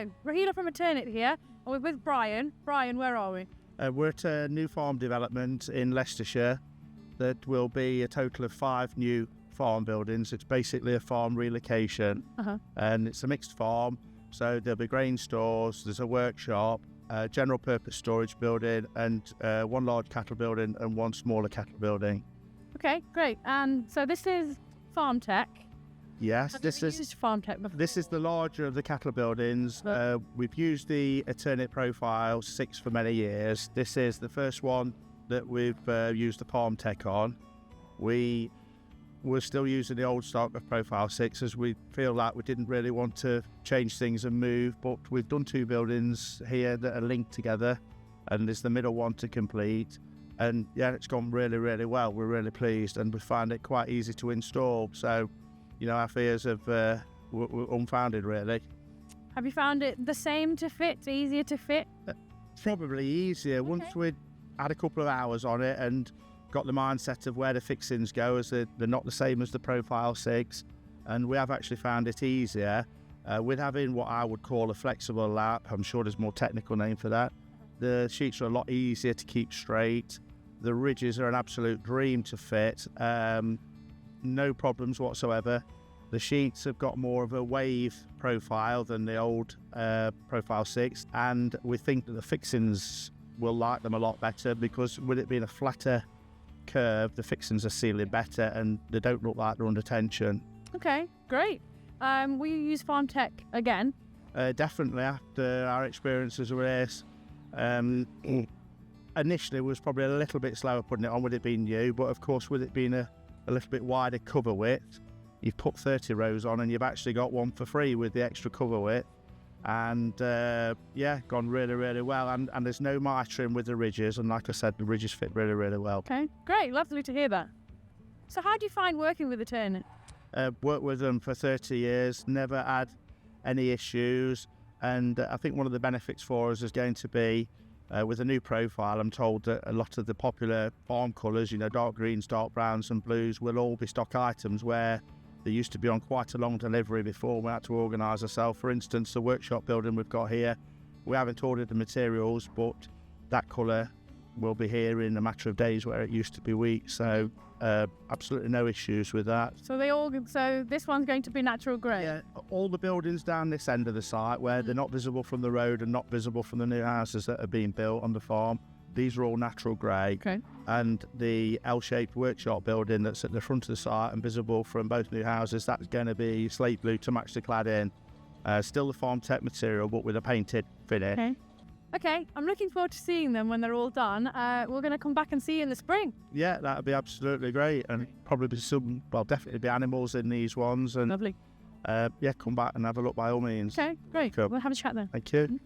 So, Rahila from Eternit here, and we're with Brian. Brian, where are we? We're at a new farm development in Leicestershire that will be a total of 5 new farm buildings. It's basically a farm relocation, and it's a mixed farm. So there'll be grain stores, there's a workshop, a general purpose storage building, and 1 large cattle building and 1 smaller cattle building. Okay, great. And so this is FarmTec. Yes, Have you used FarmTec before? This is the larger of the cattle buildings. We've used the Eternit Profile 6 for many years. This is the first one that we've used the FarmTec on. We're still using the old stock of Profile 6 as we feel like we didn't really want to change things and move, but we've done 2 buildings here that are linked together, and there's the middle one to complete. And yeah, it's gone really, really well. We're really pleased, and we find it quite easy to install. So, you know, our fears were unfounded, really. Have you found it the same to fit, easier to fit? Probably easier. Okay. Once we'd had a couple of hours on it and got the mindset of where the fixings go, as they're not the same as the Profile 6, and we have actually found it easier with having what I would call a flexible lap. I'm sure there's a more technical name for that. The sheets are a lot easier to keep straight. The ridges are an absolute dream to fit. No problems whatsoever. The sheets have got more of a wave profile than the old Profile 6, and we think that the fixings will like them a lot better, because with it being a flatter curve, the fixings are sealing better and they don't look like they're under tension. Okay, great. Will you use FarmTec again? Definitely, after our experiences with this. Initially it was probably a little bit slower putting it on with it being new, but of course with it being a little bit wider cover width, you've put 30 rows on and you've actually got 1 for free with the extra cover width. And yeah, gone really, really well. And there's no mitering with the ridges, and like I said, the ridges fit really, really well. Okay, great, lovely to hear that. So how do you find working with Eternit? Worked with them for 30 years, never had any issues, and I think one of the benefits for us is going to be with a new profile. I'm told that a lot of the popular farm colours, you know, dark greens, dark browns and blues, will all be stock items, where they used to be on quite a long delivery before we had to organise ourselves. For instance, the workshop building we've got here, we haven't ordered the materials, but that colour will be here in a matter of days, where it used to be weeks. So absolutely no issues with that. So this one's going to be natural grey? Yeah, all the buildings down this end of the site, where they're not visible from the road and not visible from the new houses that are being built on the farm, these are all natural grey. Okay. And the L-shaped workshop building that's at the front of the site and visible from both new houses, that's going to be slate blue to match the cladding. Still the FarmTec material, but with a painted finish. Okay, I'm looking forward to seeing them when they're all done. We're going to come back and see you in the spring. Yeah, that would be absolutely great. And probably be definitely be animals in these ones. And lovely. Yeah, come back and have a look by all means. Okay, great. Cool. We'll have a chat then. Thank you.